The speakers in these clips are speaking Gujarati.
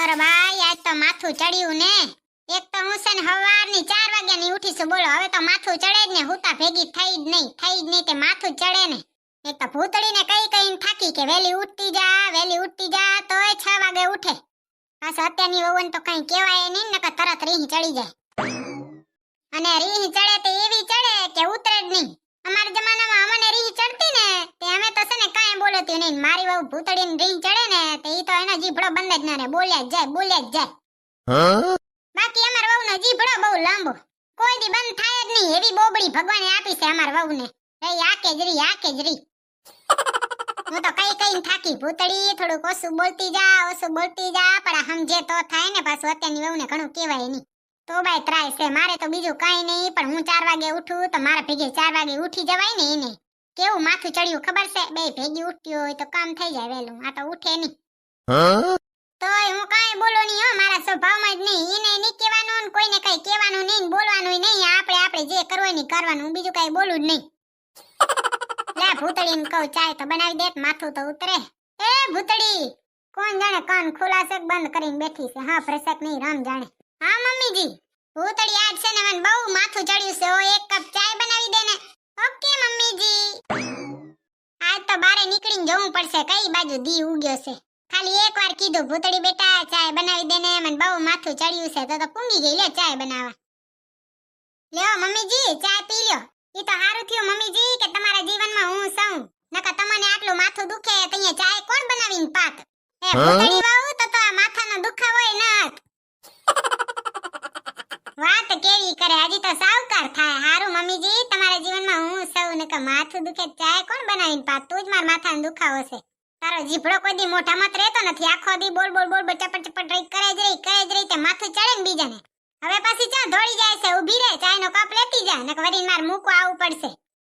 અરે ભાઈ આજ તો માથું ચડ્યું ને. એક તો હું છે ને સવારની 4 વાગ્યાની ઉઠી છું. બોલો હવે તો માથું ચડે જ ને. હુતા ભેગી થઈ જ નહીં તે માથું ચડે ને. એક તો ભૂતળીને કઈ થાકી કે વેલી ઉઠતી જા તોય 6 વાગે ઉઠે. પાછો અત્યારની વહુને તો કઈ કહેવાય નહીં નકર તરત રીહ ચડી જાય. અને રીહ ચડે તે એવી ચડે કે ઉતરે જ નહીં. અમારા જમાનામાં અમને રીહ ચડતી ને તે અમે તો છે ને કાંઈ બોલતી નહીં. મારી વહુ ભૂતળીને રીહ ચડે ને તે ઈ તો એનો જીભડો બંધ જ ન રહે. બોલ્યા જ જાય. બાકી અમાર વહુનો જીભડો બહુ લાંબો, કોઈ દી બંધ થાય જ નહીં. એવી બોબડી ભગવાને આપી છે અમાર વહુને. આકે જ રી. હું તો કઈ થાકી. ભૂતળી થોડું ઓછું બોલતી જા પણ આ સમજે તો થાય ને. પાછું અત્યારની વહુને ઘણું કહેવાય નહીં. તો બાય ત્રાય છે. મારે તો બીજું કાંઈ નહીં, પણ હું 4 વાગે ઉઠું તો મારા ભેગે 4 વાગે ઉઠી જવાય ને. એને કેવું માથું ચડ્યું ખબર છે? બે ભેગી ઉઠતી હોય તો કામ થઈ જાય વહેલું. આ તો ઉઠે નહીં. તોય હું કાંઈ બોલું નહીં હો. મારા સ્વભાવમાં જ નહીં. એને નહીં કહેવાનું ને કોઈને કઈ કહેવાનું નહીં, બોલવાનું નહીં. આપણે જે કરવું હોય ને કરવાનું. હું બીજું કઈ બોલું જ નહીં. લે ભૂતળીને કહું ચાય તો બનાવી દે, માથું તો ઉતરે. એ ભૂતળી, કોણ જાણે કાન ખુલ્લા છે બંધ કરીને બેઠી છે. હા પ્રસક નહીં રામ જાણે. હા મમ્મીજી. ભૂતળી આજ છે ને મને બહુ માથું ચડ્યું છે. ઓ 1 કપ ચાય બનાવી દે ને. ઓકે મમ્મીજી. આજ તો બારે નીકળીને જવું પડશે. કઈ બાજુ દી ઉગ્યો છે. ખાલી એકવાર કીધું ભૂતળી બેટા ચાય બનાવી દે ને, મને બહુ માથું ચડ્યું છે. તો પૂંગી ગઈ લે ચાય બનાવવા. લ્યો મમ્મીજી ચાય પી લ્યો. ઈ તો હારું થયું મમ્મીજી કે તમારા જીવનમાં હું છું. નકર તમને આટલું માથું દુખે તો અહીંયા ચાય કોણ બનાવીને પાત? એ ભૂતળી વાવ તો આ માથાનો દુખાવો હોય નત. વાત કેવી કરે, હજી તો સાવકાર થાય. હારું મમ્મીજી તમારા જીવનમાં હું છું. નકર માથું દુખે ચાય કોણ બનાવીને પાત? તું જ મારા માથાનો દુખાવો છે. તારો જીભડો કોઈ દી મોઢામાં રહેતો નથી. આખો દી બોલ ચપટ રહી કરે જ રહી તે માથું ચડે ને બીજાને. હવે પાછી ચા દોડી જાય છે. ઊભી રહે, ચાયનો કપ લેતી જા નકર વરીને માર મૂકવા આવવું પડશે.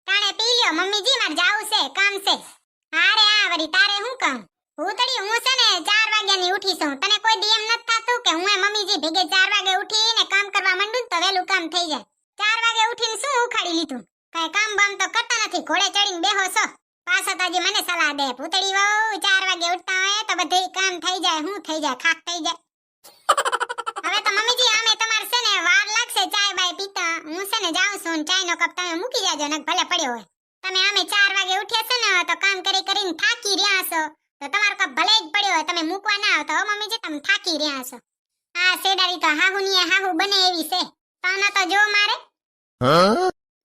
તાણે પી લ્યો મમ્મીજી, માર જાવું છે, કામ છે. હારે આ વરી તારે શું કામ? ભૂતળી હું છે ને 4 વાગ્યાની ઉઠી છું. તને કોઈ દી એમ નથી થાતું કે હું મમ્મીજી ભેગે 4 વાગે ઉઠીને કામ કરવા માંડું તો વેલું કામ થઈ જાય? 4 વાગે ઉઠીને શું ઉખાડી લીધું? કઈ કામ બામ તો કરતા નથી. ઘોડે ચડીને બેહો છો. પાછો તો હજી મને સલાહ દે. ભૂતળી વહુ 4 વાગે ઉઠતા હોય તો બધું કામ થઈ જાય. શું થઈ જાય? ખાક થઈ જાય. હવે તો મમ્મીજી આમે તમારે છે ને વાર લાગશે ચાય બાય પીતા. હું છે ને જાઉં છું. ચાયનો કપ તમે મૂકી જાજો ને ભલે પડ્યો હોય. તમે આમે 4 વાગે ઉઠ્યા છો ને તો કામ કરીને થાકી રહ્યા છો. તો તમારો કપ ભલે જ પડ્યો હોય, તમે મૂકવા ના આવતા હો મમ્મીજી. તમે થાકી રહ્યા છો. આ સેડારી તો હાહુ બને એવી છે. તાના તો જો મારે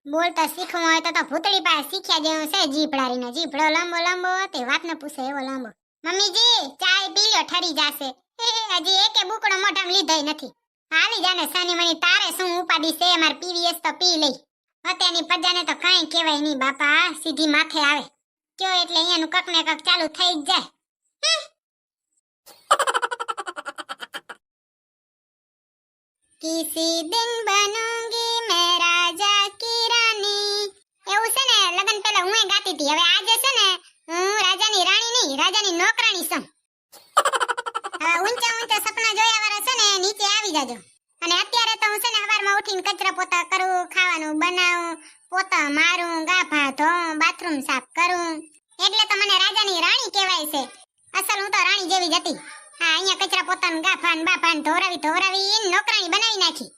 બોલતા શીખવું હોય તો ભૂતળી પાસે શીખ્યા જેવું છે. જીભડો લાંબો તે વાત ન પૂછે એવો લાંબો. મમ્મીજી ચાય પી લ્યો, ઠરી જાશે. હજી એકે બુકડો મોઢામાં લીધોય નથી. હાલી જાને સાની મની, તારે શું ઉપાડી છે? માર પીવીએસ તો પી લઈ. અત્યારની પ્રજાને તો કાંઈ કહેવાય નહીં બાપા. સીધી માથે આવે કયો એટલે અહીંયાનું કક ને કક ચાલુ થઈ જ જાય. કિસી દિન બનૂંગી મેં રાજા કી રાની. એવું છે ને લગન પહેલા હું ગાતી હતી. હવે આજે છે ને હું રાજાની રાણી નહીં, રાજાની નોકરાણી છું. હવે ઊંચા સપના જોયા વાળા છે ને નીચે આવી જાજો. અને અત્યારે તો હું છે ને સવારમાં ઉઠીને કચરા પોતા કરું, ખાવાનું બનાવું, પોતા મારું, ગાભા ધોઉં, બાથરૂમ સાફ કરું. એટલે તો મને રાજાની રાણી કહેવાય છે. અસલ હું તો રાણી જેવી જ હતી. હા અહીંયા કચરા પોતાનું ગાફાન બાફાન ધોરાવી નોકરાણી બનાવી નાખી.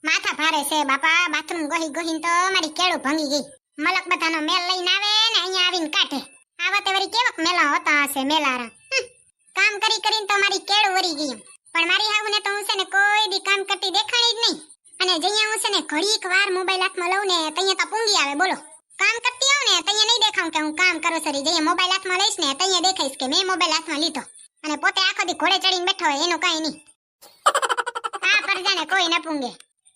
માથા ભારે છે બાપા. બાથરૂમ ગોહીને તો મારી કેળું ભાંગી ગઈ. મલક બધાનો મેલ લઈને આવે ને અહીંયા આવીને કાઢે. આ વખતે વળી કેવક મેલા હોતા હશે મેલારા. કામ કરીને તો મારી કેળું વરી ગઈ. પણ મારી હાહુને તો હું છે ને કોઈ દી કામ કરતી દેખાણી જ નહીં. અને જઅહીંયા હું છે ને ઘડીક વાર મોબાઈલ હાથમાં લઉં ને તઅહીંયા તો પૂંગી આવે. બોલો કામ કરતી આવ ને તઅહીંયા નહીં દેખાઉં કે હું કામ કરું સરી. જઅહીંયા મોબાઈલ હાથમાં લઈશ ને તઅહીંયા દેખાઈશ કે મેં મોબાઈલ હાથમાં લીધો. અને પોતે આખો દી ઘોડે ચડીને બેઠો હોય એનું કાંઈ નહીં. આ પરજાને કોઈ ન પૂંગે.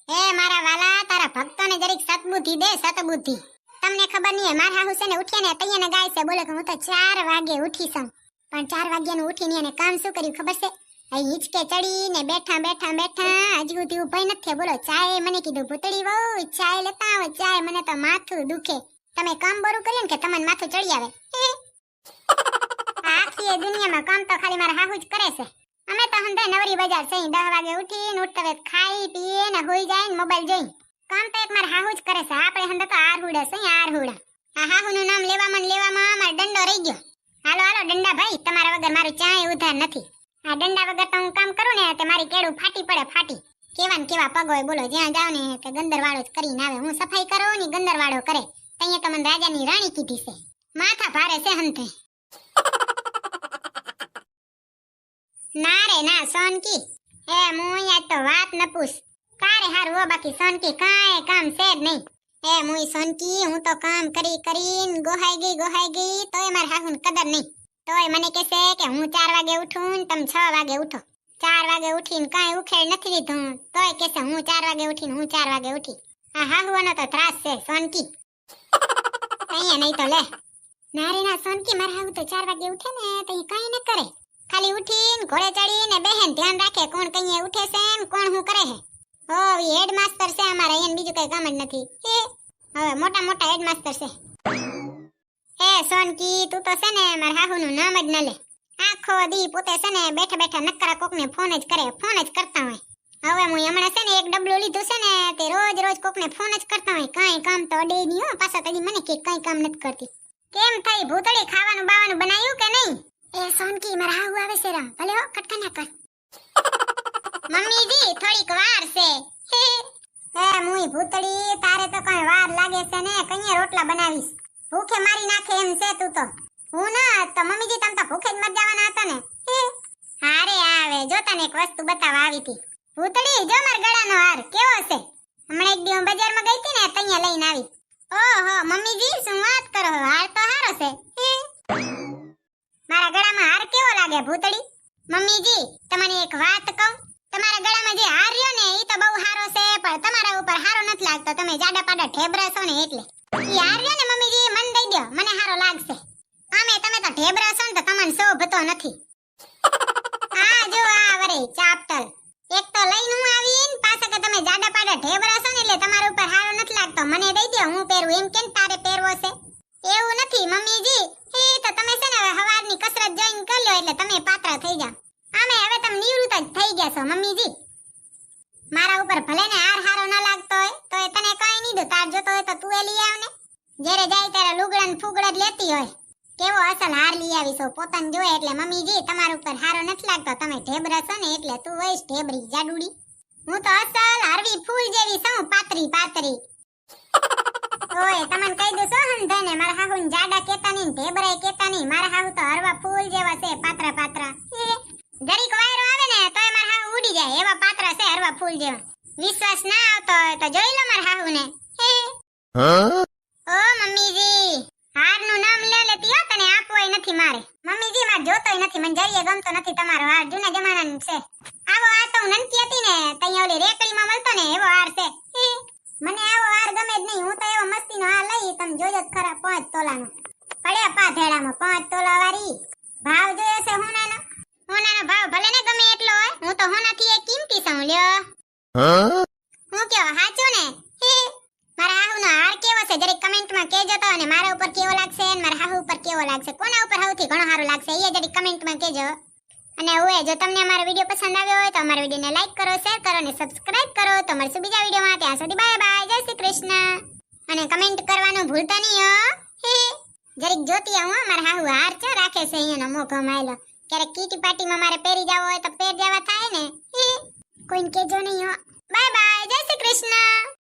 હે મારા વાલા, તારા ભક્તોને જરીક સતબુદ્ધિ દે, સતબુદ્ધિ. તમને ખબર નહીં મારા હાહુ છે ને ઉઠ્યા ને તૈયાને ગાય છે. બોલે કે હું તો 4 વાગે ઉઠી છું. પણ 4 વાગ્યાનું ઉઠીને એને કામ શું કર્યું ખબર છે? અહીં હિંચકે ચડીને બેઠા હજી સુધી ઉભા નથી. બોલો ચાય મને કીધું ભૂતળી વહુ ચાય લેતા આવો ચાય, મને તો માથું દુખે. તમે કામ બરું કર્યું ને કે તમને માથું ચડી આવે. આખી દુનિયામાં કામ તો ખાલી મારા હાહુ જ કરે છે. અમે તો હંધા નવરી બજાર છે. 10 વાગે ઉઠીને ઉઠતા ખાઈ પીએ ને હોઈ જાય ને મોબાઈલ જોઈ. કામ તો એક મારા હાહુ જ કરે છે. આપણે હંધા તો આરહુડા છે. આરહુડા આ હાહુનું નામ લેવામાં મારો દંડો રહી ગયો. હાલો દંડા ભાઈ, તમારા વગર મારું ચાય ઉધાર નથી. આ દંડા વગર તો હું કામ કરું ને તે મારી કેડું ફાટી પડે ફાટી. કેવા ને કેવા પગ હોય બોલો, જ્યાં જાવ ને કે ગંદરવાળો જ કરીને આવે. હું સફાઈ કરું ને ગંદરવાળો કરે. તઈએ તો મને રાજાની રાણી કીધી છે. માથા ભારે છે હંતે. ના રે ના સોનકી, એ મુઈ આજ તો વાત ન પૂછ. કારે હારું હો, બાકી સોનકી કાંઈ કામ છે જ નહીં. એ મુઈ સોનકી, હું તો કામ કરી કરીને ગોહાઈ ગઈ તોય માર હાહુન કદર નહીં. તોય મને કહેશે કે હું 4 વાગે ઉઠું ને તમે 6 વાગે ઉઠો. 4 વાગે ઉઠીને કાંઈ ઉખેડ નથી લીધું તોય કહેશે હું 4 વાગે ઉઠીને હું 4 વાગે ઉઠી. આ હાહુનો તો ત્રાસ છે સોનકી. અહીંયા નહીં તો લે. ના રે ના સોનકી, માર હાહુ તો 4 વાગે ઉઠે ને તો ઈ કાંઈ ન કરે. ખાલી ઉઠીને ઘોડે ચડીને બેહેન ધ્યાન રાખે કોણ કઈએ ઉઠે છે ને કોણ હું કરે છે. ઓ ઈ હેડમાસ્ટર છે અમારે, એને બીજું કઈ કામ જ નથી. હવે મોટા મોટા હેડમાસ્ટર છે. એ સોનકી, તું તો છે ને મારા હાહુનું નામ જ ન લે. આખો દી પોતે છે ને બેઠા બેઠા નકરા કોકને ફોન જ કરે, ફોન જ કરતા હોય. હવે હું હમણાં છે ને એક ડબલું લીધું છે ને તે રોજ કોકને ફોન જ કરતા હોય. કાંઈ કામ તો અડે નહીં હો. પાછા તજી મને કે કાંઈ કામ નથી કરતી. કેમ થઈ ભૂતળી, ખાવાનું બાવાનું બનાવ્યું કે નહીં? એ સોનકી, મારા હાહુ આવે છે રા, ભલે હો કટકા ના કર. મમ્મીજી થોડીક વાર છે. એ મુઈ ભૂતળી, તારે તો કઈ વાર લાગે છે ને, કઈએ રોટલા બનાવીશ. ભૂખે મારી નાખે એમ છે તું તો. હું ના તો મમ્મીજી તમ તો ભૂખે જ મર જવાના હતા ને. હારે આવે, જો તને એક વસ્તુ બતાવવા આવી હતી. ભૂતળી જો માર ગળાનો હાર કેવો છે. હમણાં એક દી હું બજારમાં ગઈ હતી ને તઅહીંયા લઈને આવી. ઓહો મમ્મીજી, શું વાત કરો, હાર તો હારો છે. મારા ગળામાં હાર કેવો લાગે ભૂતળી? મમ્મીજી તમને એક વાત કહું, તમારા ગળામાં જે હાર રહ્યો ને ઈ તો બહુ હારો છે, પણ તમારા ઉપર હારો નથી લાગતો. તમે જાડા પાડા ઢેબરા છો ને એટલે. ઈ હાર રહ્યો ને મમ્મીજી મને દઈ દો, મને હારો લાગશે. આમે તમે તો ઢેબરા છો ને તો તમને શોભતો નથી. આ જો આ વરે ચાપટલ એક તો લઈને હું આવીને પાછા કે તમે જાડા પાડા ઢેબરા છો ને એટલે તમારા ઉપર હારો નથી લાગતો. મને દઈ દો, હું પહેરું. એમ કેમ તારે પહેરવો છે? એવું નથી મમ્મીજી, એ તો તમે છે ને હવે હવારની કસરત જોઈન કરી લો એટલે તમે પાતળા થઈ જાવ. આમે હવે તમે નિવૃત્ત જ થઈ ગયા છો મમ્મીજી. મારા ઉપર ભલે ને હારો ન લાગતો હોય તોય તને કઈ નહીં દઉં. તાર જોતો હોય તો તું એ લઈ આવ ને. જ્યારે જાય ત્યારે લુગડા ને ફૂગડા જ લેતી હોય. કેવો અસલ હાર લઈ આવીશો પોતાને જોયે એટલે. મમ્મીજી તમારા ઉપર હારો નથી લાગતો, તમે ઢેબરા છો ને એટલે. તું હોઈશ ઢેબરી જાડુડી, હું તો અસલ હારવી ફૂલ જેવી છું, પાતરી પાતરી. ઓય તમને કહી દઉં છો હંધાને, મારા હાહુ જાડા કેતા નહીં, ઢેબરાય કેતા નહીં. મારા હાહુ તો હરવા ફૂલ જેવા છે, પાતરા પાતરા. જરીક વાયરો આવે ને તોય મારા હાહુ ઉડી જાય, એવા પાતરા છે હરવા ફૂલ જેવા. વિશ્વાસ ના આવતો હોય તો જોઈ લો મારા હાહુ ને. ઓ મમ્મીજી, હારનું નામ લે લેતી હો, તને આપવોય નથી મારે. મમ્મીજી માર જોતોય નથી, મને જરીએ ગમતો નથી તમારો હાર. જૂના જમાનાનો છે આવો. આ તો હું નનકી હતી ને તઅહીંયા ઓલી રેકડીમાં મળતો ને એવો હાર છે. મને આવો હાર ગમે જ નહીં. હું તો એવો મસ્તીનો હાર લઈ, તમે જોજો ખરા 5 તોલાનો પડ્યા પાથેડામાં. 5 તોલા વાળી ભાવ જોયો છે હોનાનો. હોનાનો ભાવ ભલે ને ગમે એટલો હોય, હું તો હોનાથી એ કિંમતી છું લ્યો. હું કયો હાચું ને? મારા હાહુનો હાર કેવો છે જરીક કમેન્ટમાં કહેજો તો, અને મારા ઉપર કેવો લાગશે અને મારા હાહુ ઉપર કેવો લાગશે, કોના ઉપર સૌથી ઘણો સારો લાગશે એ જરીક કમેન્ટમાં કહેજો. અને ઓએ જો તમને અમારો વિડિયો પસંદ આવ્યો હોય તો અમારા વિડિયોને લાઈક કરો, શેર કરો અને સબસ્ક્રાઇબ કરો. તો મળશું બીજા વિડિયોમાં. ત્યાં સુધી બાય બાય, જય શ્રી કૃષ્ણ. અને કમેન્ટ કરવાનું ભૂલતા નહીં હો. જરીક જોતી આવું મારા હાહુ હાર ચો રાખે છે અહીંયાનો મોઘો માયલો. ક્યારેક કીટી પાર્ટીમાં મારે પહેરી જાવ હોય તો પહેર જવા થાય ને. કોઈને કહેજો નહીં હો. બાય બાય, જય શ્રી કૃષ્ણ.